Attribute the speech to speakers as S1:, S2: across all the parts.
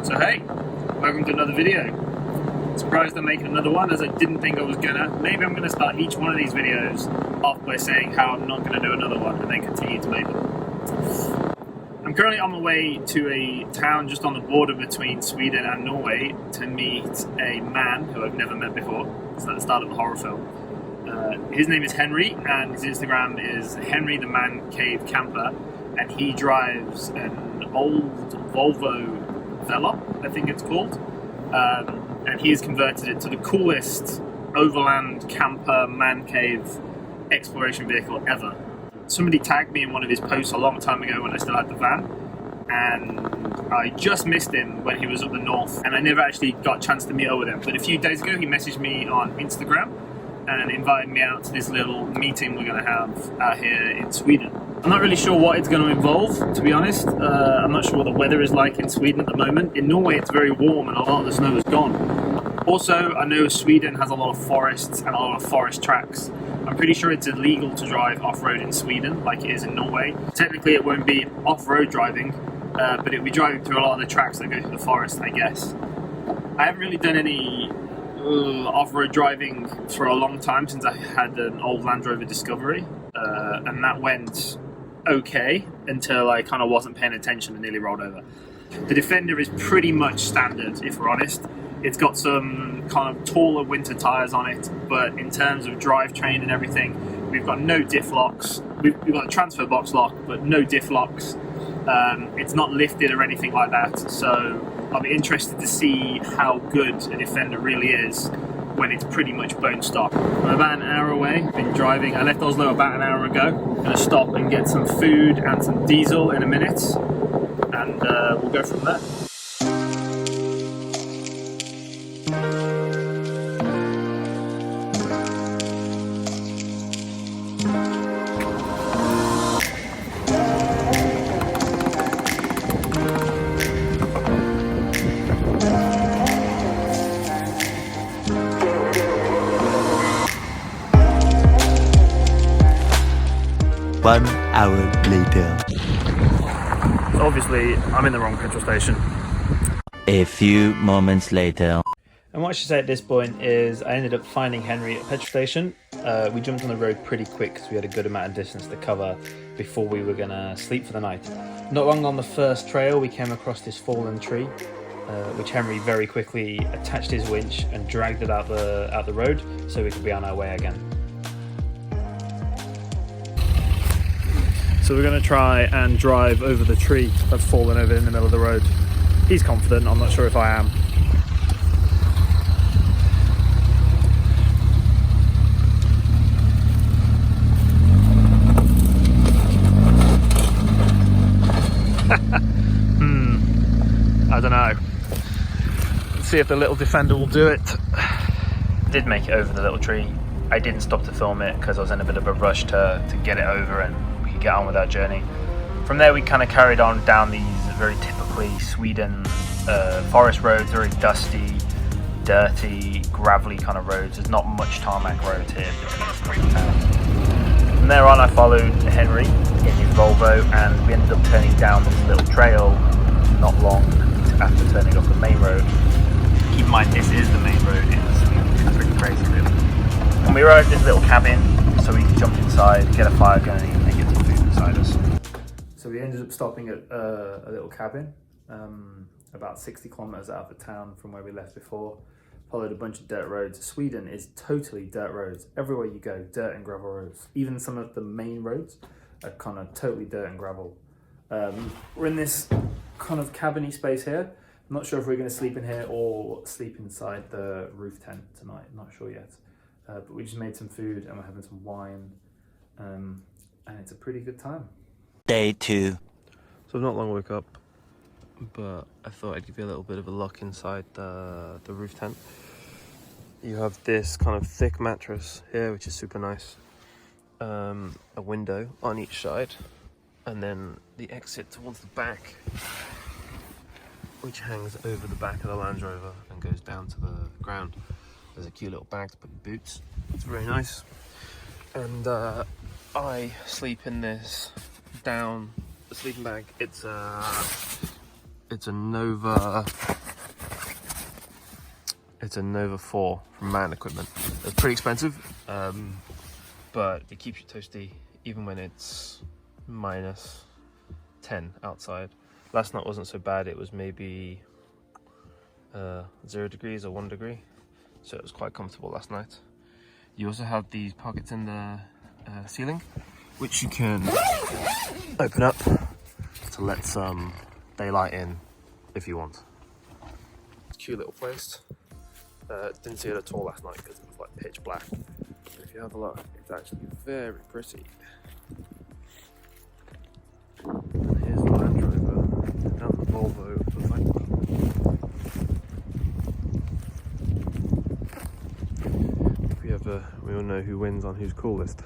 S1: So hey, welcome to another video. Surprised I'm making another one, as I didn't think I was gonna. Maybe I'm gonna start each one of these videos off by saying how I'm not gonna do another one and then continue to make them. I'm currently on my way to a town just on the border between Sweden and Norway to meet a man who I've never met before. It's like the start of a horror film. His name is Henry, and his Instagram is Henry the Man Cave Camper, and he drives an old Volvo Valp, I think it's called, and he has converted it to the coolest overland camper man cave exploration vehicle ever. Somebody tagged me in one of his posts a long time ago when I still had the van, and I just missed him when he was up the north, and I never actually got a chance to meet up with him. But a few days ago he messaged me on Instagram and invited me out to this little meeting we're going to have out here in Sweden. I'm not really sure what it's going to involve, to be honest. I'm not sure what the weather is like in Sweden at the moment. In Norway it's very warm and a lot of the snow is gone. Also, I know Sweden has a lot of forests and a lot of forest tracks. I'm pretty sure it's illegal to drive off-road in Sweden like it is in Norway. Technically it won't be off-road driving, but it'll be driving through a lot of the tracks that go through the forest, I guess. I haven't really done any off-road driving for a long time since I had an old Land Rover Discovery, and that went okay until I kind of wasn't paying attention and nearly rolled over. The Defender is pretty much standard, if we're honest. It's got some kind of taller winter tyres on it, but in terms of drivetrain and everything, we've got no diff locks. We've got a transfer box lock, but no diff locks. It's not lifted or anything like that, so I'll be interested to see how good a Defender really is when it's pretty much bone stock. I'm about an hour away, been driving. I left Oslo about an hour ago. I'm going to stop and get some food and some diesel in a minute, and we'll go from there.
S2: One hour later.
S1: Obviously, I'm in the wrong petrol station.
S2: A few moments later.
S1: And what I should say at this point is I ended up finding Henry at a petrol station. We jumped on the road pretty quick because we had a good amount of distance to cover before we were going to sleep for the night. Not long on the first trail, we came across this fallen tree, which Henry very quickly attached his winch and dragged it out the road so we could be on our way again. So we're going to try and drive over the tree that's fallen over in the middle of the road. He's confident, I'm not sure if I am. I don't know. Let's see if the little Defender will do it. I did make it over the little tree. I didn't stop to film it because I was in a bit of a rush to get it over and get on with our journey. From there we kind of carried on down these very typically Sweden forest roads, very dusty, dirty, gravelly kind of roads. There's not much tarmac roads here between the towns. From there on I followed Henry in his Volvo, and we ended up turning down this little trail not long after turning off the main road. Keep in mind this is the main road in Sweden. It's pretty crazy really. And we arrived at this little cabin so we could jump inside, get a fire going and get some food beside us. So we ended up stopping at a little cabin about 60 kilometers out of the town from where we left before. Followed a bunch of dirt roads. Sweden is totally dirt roads. Everywhere you go, dirt and gravel roads. Even some of the main roads are kind of totally dirt and gravel. We're in this kind of cabin-y space here. I'm not sure if we're going to sleep in here or sleep inside the roof tent tonight. Not sure yet. But we just made some food and we're having some wine, and it's a pretty good time.
S2: Day 2.
S3: So I've not long woke up, but I thought I'd give you a little bit of a look inside the roof tent. You have this kind of thick mattress here, which is super nice. A window on each side, and then the exit towards the back, which hangs over the back of the Land Rover and goes down to the ground. There's a cute little bag to put your boots. It's very nice. And I sleep in this down sleeping bag. It's It's a Nova 4 from Mountain Equipment. It's pretty expensive, but it keeps you toasty even when it's -10 outside. Last night wasn't so bad, it was maybe 0 degrees or 1 degree, so it was quite comfortable last night. You also have these pockets in the ceiling, which you can open up to let some daylight in if you want. Cute little place. Didn't see it at all last night because it was like pitch black. But if you have a look, it's actually very pretty. And here's the Land Rover and the Volvo Valp. We all know who wins on who's coolest.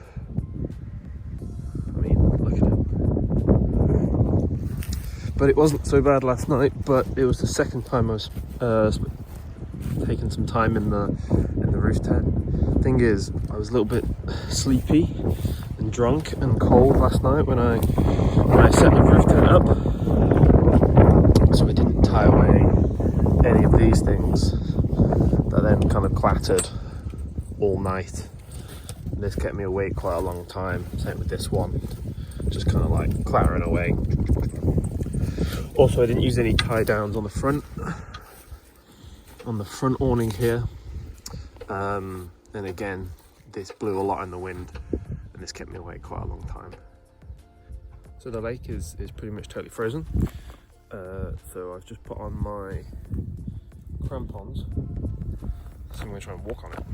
S3: I mean, look at it. But it wasn't so bad last night, but it was the second time I was taking some time in the roof tent. Thing is, I was a little bit sleepy and drunk and cold last night when I set the roof tent up, so I didn't tie away any of these things that then kind of clattered all night. This kept me awake quite a long time. Same with this one, just kind of like clattering away. Also, I didn't use any tie downs on the front awning here, and again, this blew a lot in the wind, and this kept me awake quite a long time. So the lake is pretty much totally frozen. So I've just put on my crampons. So I'm going to try and walk on it.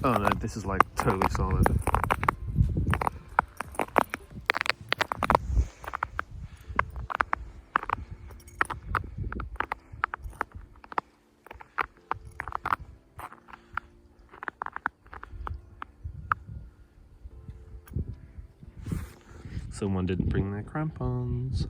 S3: Oh no, this is like totally solid. Someone didn't bring their crampons.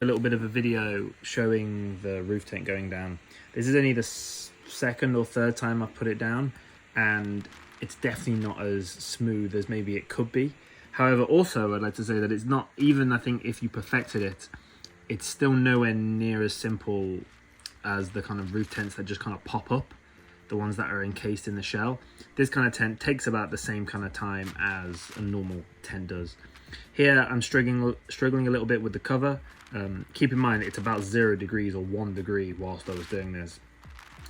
S1: A little bit of a video showing the roof tent going down. This is only the second or third time I've put it down, and it's definitely not as smooth as maybe it could be. However, also I'd like to say that it's not, even I think if you perfected it, it's still nowhere near as simple as the kind of roof tents that just kind of pop up, the ones that are encased in the shell. This kind of tent takes about the same kind of time as a normal tent does. Here I'm struggling a little bit with the cover. Keep in mind it's about 0 degrees or 1 degree whilst I was doing this,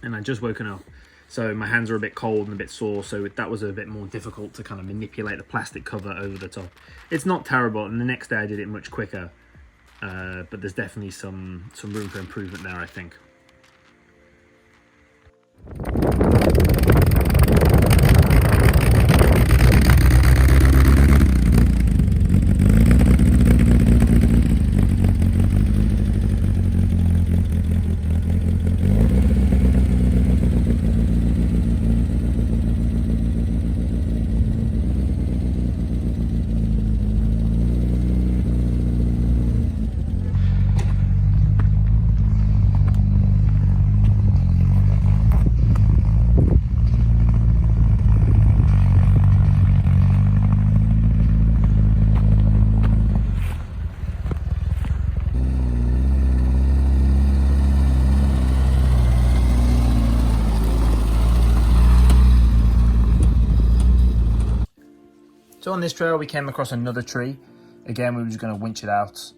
S1: and I'd just woken up, so my hands are a bit cold and a bit sore, so that was a bit more difficult to kind of manipulate the plastic cover over the top. It's not terrible, and the next day I did it much quicker, but there's definitely some room for improvement there, I think. So on this trail we came across another tree. Again, we were just going to winch it out.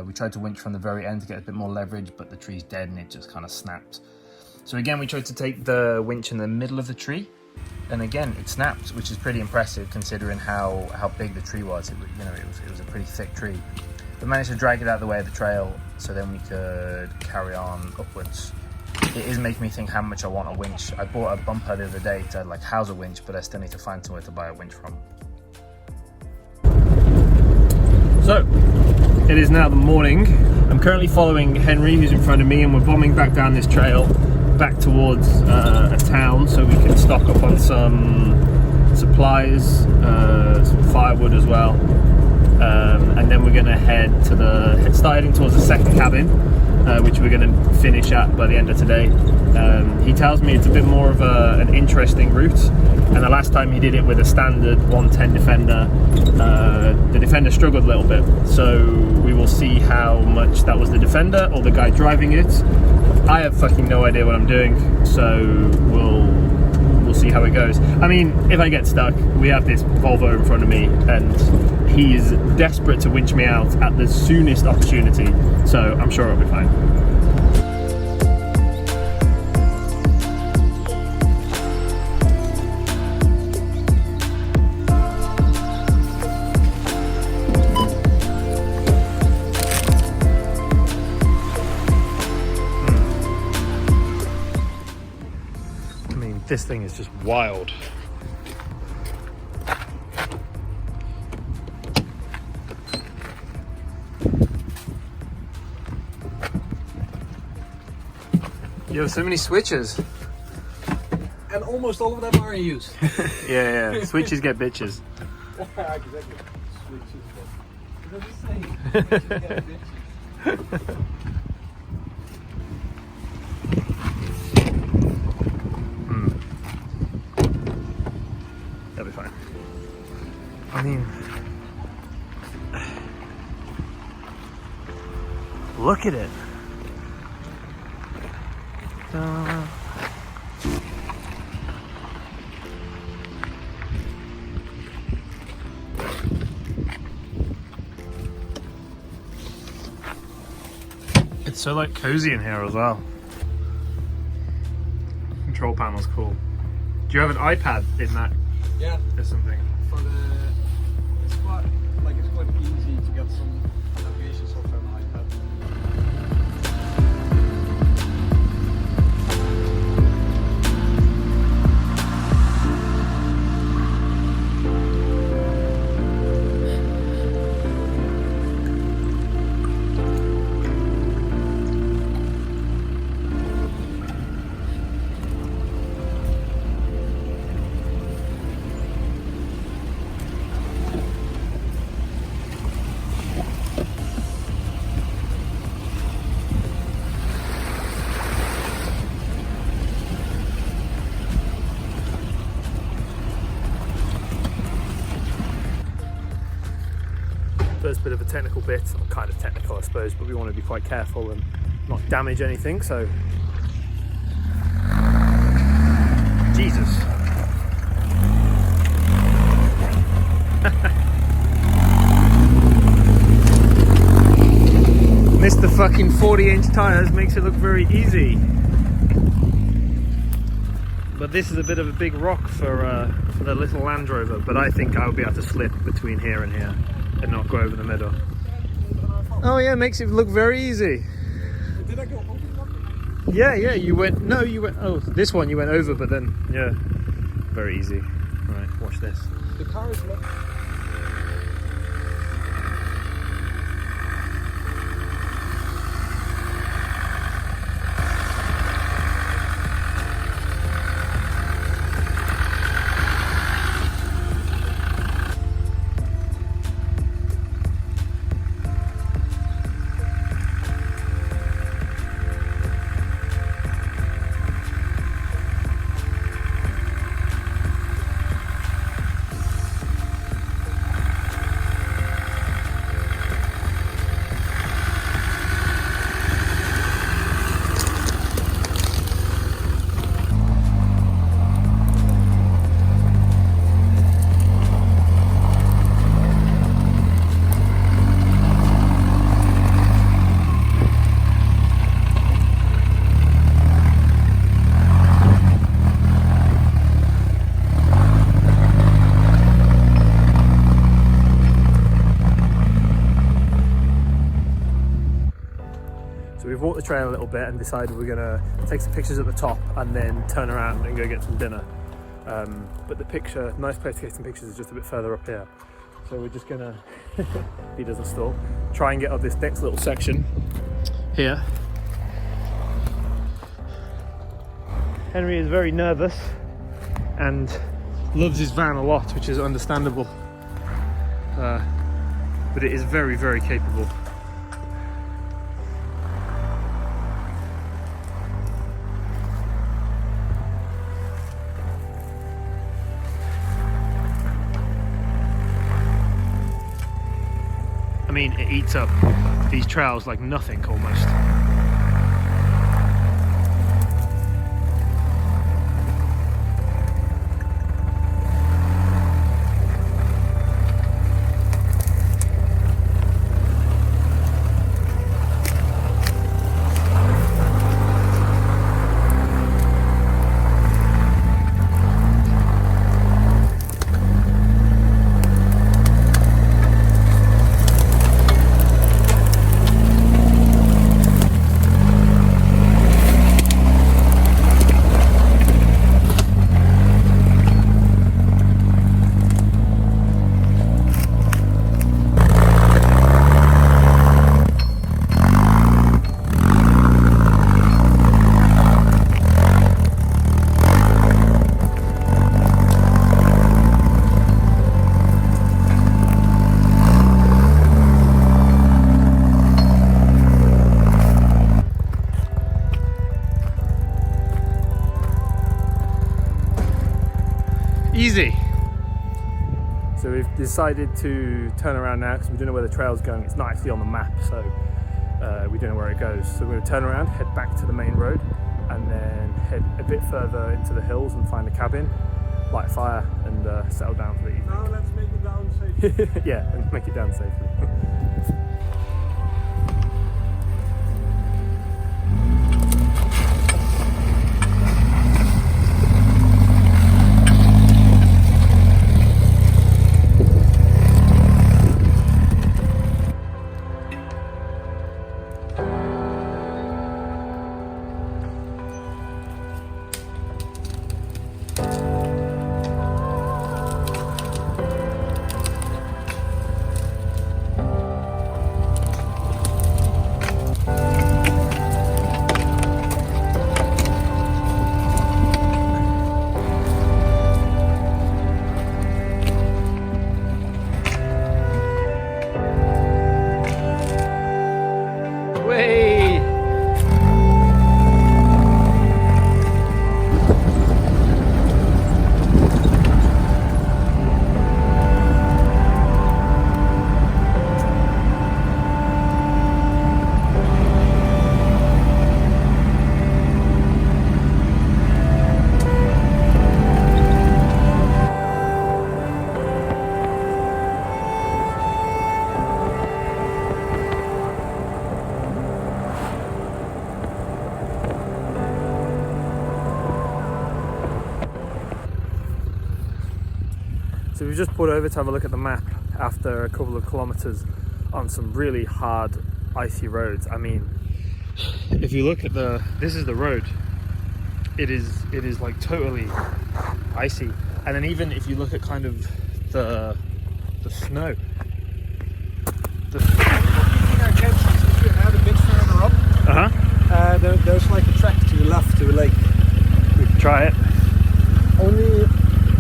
S1: We tried to winch from the very end to get a bit more leverage, but the tree's dead and it just kind of snapped. So again, we tried to take the winch in the middle of the tree, and again it snapped, which is pretty impressive considering how big the tree was. It was a pretty thick tree. We managed to drag it out of the way of the trail so then we could carry on upwards. It is making me think how much I want a winch. I bought a bumper the other day to like house a winch, but I still need to find somewhere to buy a winch from. So It is now the morning. I'm currently following Henry, who's in front of me, and we're bombing back down this trail, back towards a town, so we can stock up on some supplies, some firewood as well. And then we're going to start heading towards the second cabin, which we're going to finish at by the end of today. He tells me it's a bit more of an interesting route, and the last time he did it with a standard 110 Defender, the Defender struggled a little bit, so we will see how much that was the Defender or the guy driving it. I have fucking no idea what I'm doing, so we'll see how it goes. I mean, if I get stuck, we have this Volvo in front of me, and he is desperate to winch me out at the soonest opportunity, so I'm sure it'll be fine. This thing is just wild. You have so many switches.
S4: And almost all of them are in use.
S1: Yeah. Switches get bitches.
S4: Exactly. Switches get... Switches get bitches.
S1: That'll be fine. I mean, look at it. It's so like cozy in here as well. Control panel's cool. Do you have an iPad in that?
S4: Yeah.
S1: Or something?
S4: It's quite easy to get some navigation software on iPad.
S1: First bit of a technical bit, or kind of technical I suppose, but we want to be quite careful and not damage anything, so... Jesus! Missed the fucking 40-inch tyres, makes it look very easy. But this is a bit of a big rock for the little Land Rover, but I think I'll be able to slip between here and here and not go over the middle. Oh yeah, makes it look very easy.
S4: Did I go over?
S1: Yeah, you went, oh, this one you went over, but then, yeah, very easy. Right, watch this.
S4: The car is left.
S1: we've walked the trail a little bit and decided we're gonna take some pictures at the top and then turn around and go get some dinner. But the picture, nice place to get some pictures is just a bit further up here. So we're just gonna, if he doesn't stall, try and get up this next little section here. Henry is very nervous and loves his van a lot, which is understandable. But it is very, very capable. I mean, it eats up these trails like nothing almost. Easy. So we've decided to turn around now because we don't know where the trail's going. It's not actually on the map, so we don't know where it goes. So we're going to turn around, head back to the main road, and then head a bit further into the hills and find a cabin, light a fire, and settle down for the evening.
S4: Now let's make it down safely.
S1: Yeah, and make it down safely. So we've just pulled over to have a look at the map after a couple of kilometers on some really hard icy roads. I mean, if you look at this is the road. It is like totally icy. And then even if you look at kind of the snow.
S4: One thing I can see is if you head a bit further up, there's like a track to the left to the lake.
S1: We can try it.
S4: Only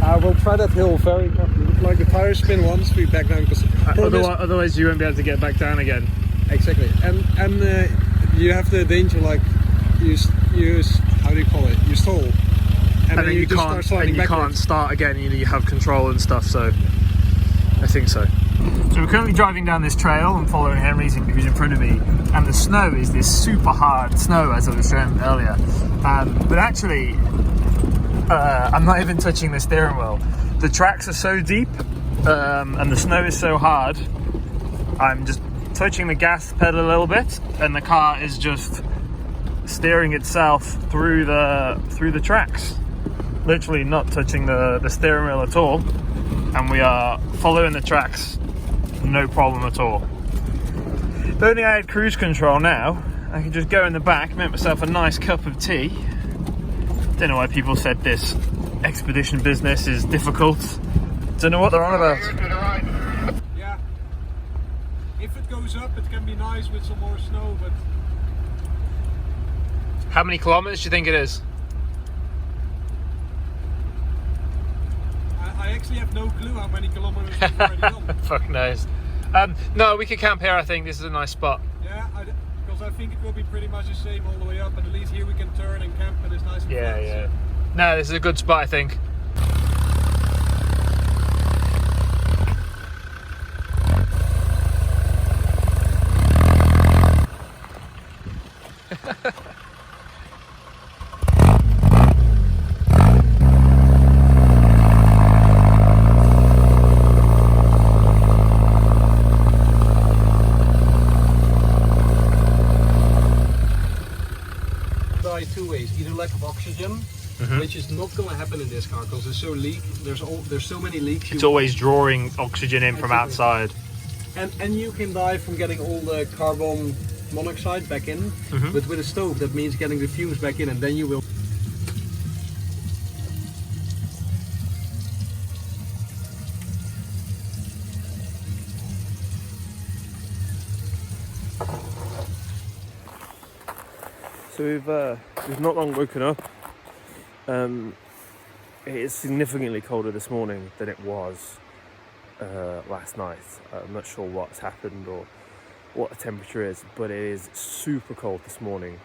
S4: I will try that hill very carefully. Like the tires spin once, we back down because
S1: Otherwise you won't be able to get back down again.
S4: Exactly, and you have the danger like you how do you call it? You stall, and then you just start sliding backwards.
S1: You can't start again. You have control and stuff. So I think so. So we're currently driving down this trail and following Henry's, who's in front of me, and the snow is this super hard snow, as I was showing earlier. But actually, I'm not even touching the steering wheel. The tracks are so deep and the snow is so hard, I'm just touching the gas pedal a little bit and the car is just steering itself through the tracks. Literally not touching the steering wheel at all, and we are following the tracks, no problem at all. If only I had cruise control now, I could just go in the back, make myself a nice cup of tea. Don't know why people said this expedition business is difficult. Don't know what they're on about.
S4: it goes up, it can be nice with some more snow, but
S1: How many kilometers do you think it is?
S4: I actually have no clue how many kilometers we've already done.
S1: Fuck knows. No, we could camp here. I think this is a nice spot.
S4: Yeah, because I think it will be pretty much the same all the way up, and at least here we can turn and camp, and it's nice and flat.
S1: Yeah. No, this is a good spot, I think.
S4: Two ways, either lack of oxygen, which is not going to happen in this car because there's so many leaks.
S1: It's always drawing oxygen in from outside.
S4: And you can die from getting all the carbon monoxide back in, but with a stove that means getting the fumes back in, and then you will.
S3: So we've not long woken up. It is significantly colder this morning than it was last night. I'm not sure what's happened or what the temperature is, but it is super cold this morning.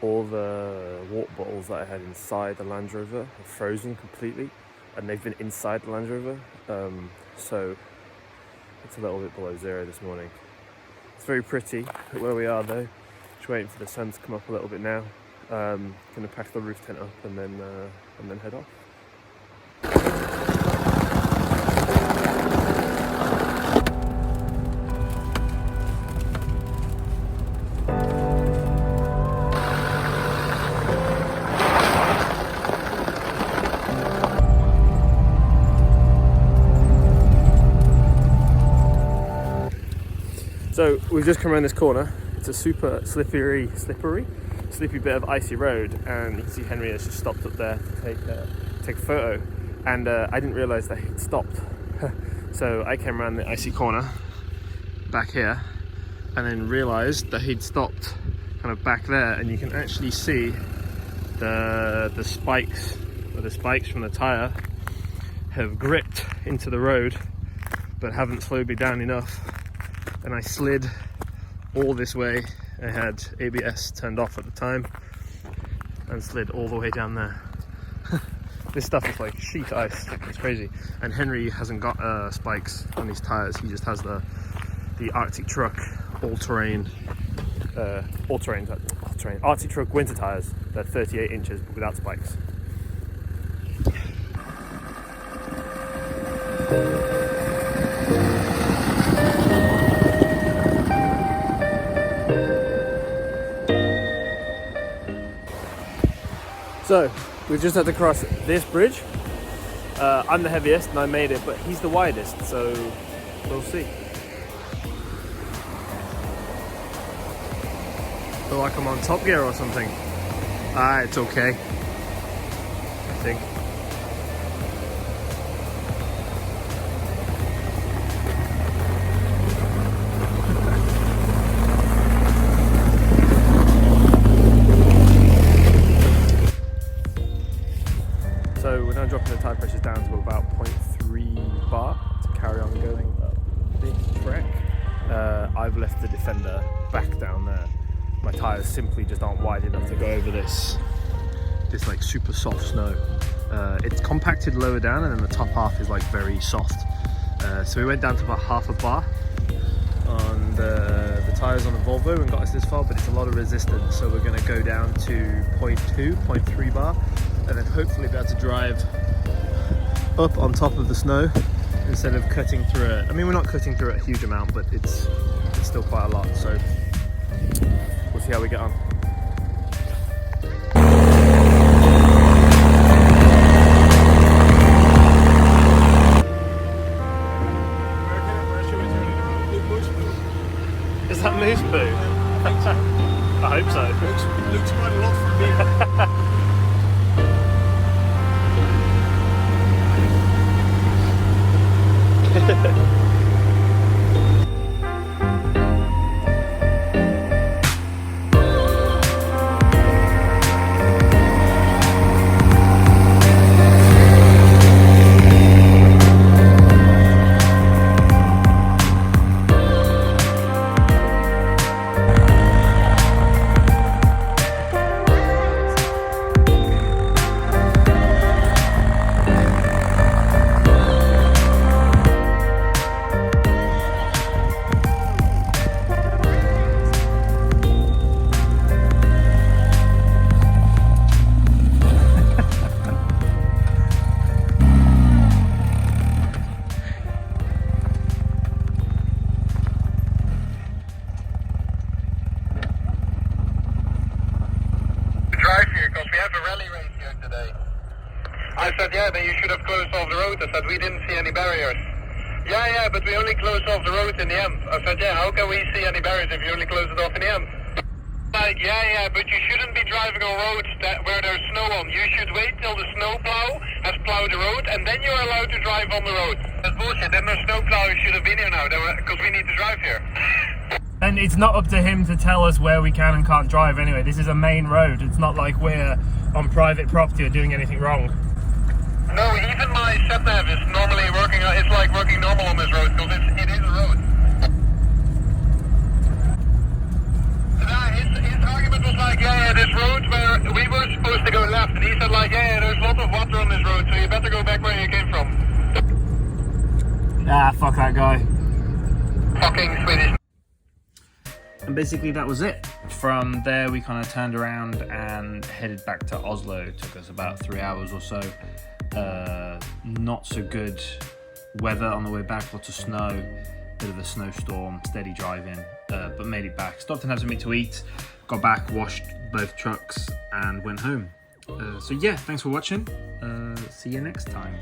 S3: All the water bottles that I had inside the Land Rover are frozen completely, and they've been inside the Land Rover. So it's a little bit below zero this morning. It's very pretty where we are though. Just waiting for the sun to come up a little bit now. Gonna pack the roof tent up and then head off. So we've just come around this corner. It's a super slippery bit of icy road, and you can see Henry has just stopped up there to take a photo, and I didn't realise that he'd stopped. So I came around the icy corner back here and then realised that he'd stopped kind of back there, and you can actually see the spikes from the tyre have gripped into the road but haven't slowed me down enough, and I slid all this way. I had ABS turned off at the time and slid all the way down there. This stuff is like sheet ice, it's crazy. And Henry hasn't got spikes on these tyres, he just has the Arctic Truck all-terrain Arctic Truck winter tyres. They're 38 inches but without spikes. So, we've just had to cross this bridge. I'm the heaviest and I made it, but he's the widest, so we'll see. Feel like I'm on Top Gear or something. It's okay, I think. So we're now dropping the tyre pressures down to about 0.3 bar to carry on going up this trek. I've left the Defender back down there. My tyres simply just aren't wide enough to go over this like super soft snow. It's compacted lower down, and then the top half is like very soft. So we went down to about half a bar on the tyres on the Volvo and got us this far, but it's a lot of resistance, so we're going to go down to 0.3 bar, and then hopefully be able to drive up on top of the snow instead of cutting through it. I mean, we're not cutting through it a huge amount, but it's still quite a lot, so we'll see how we get on. Is that moose poo? I hope so.
S4: Looks quite a lot for me.
S5: because we have a rally race here today. I said, yeah, then you should have closed off the road. I said, we didn't see any barriers. Yeah, but we only closed off the road in the end. I said, yeah, how can we see any barriers if you only closed it off in the end? Like, yeah, but you shouldn't be driving on roads where there's snow on. You should wait till the snowplow has plowed the road, and then you're allowed to drive on the road. That's bullshit. Then the snowplow should have been here now, because we need to drive here.
S1: And it's not up to him to tell us where we can and can't drive anyway. This is a main road. It's not like we're on private property or doing anything wrong.
S5: No, even my sat-nav is normally working, it's like working normal on this road, because it is a road. His argument was like, yeah, this road where we were supposed to go left, and he said like, yeah, there's lots of water on this road, so you better go back where you came from.
S1: Ah, fuck that guy.
S5: Fucking Swedish.
S1: And basically that was it. From there we kind of turned around and headed back to Oslo. It took us about 3 hours or so. Not so good weather on the way back, lots of snow, bit of a snowstorm, steady driving, but made it back. Stopped and had something to eat, got back, washed both trucks and went home. So yeah, thanks for watching. See you next time.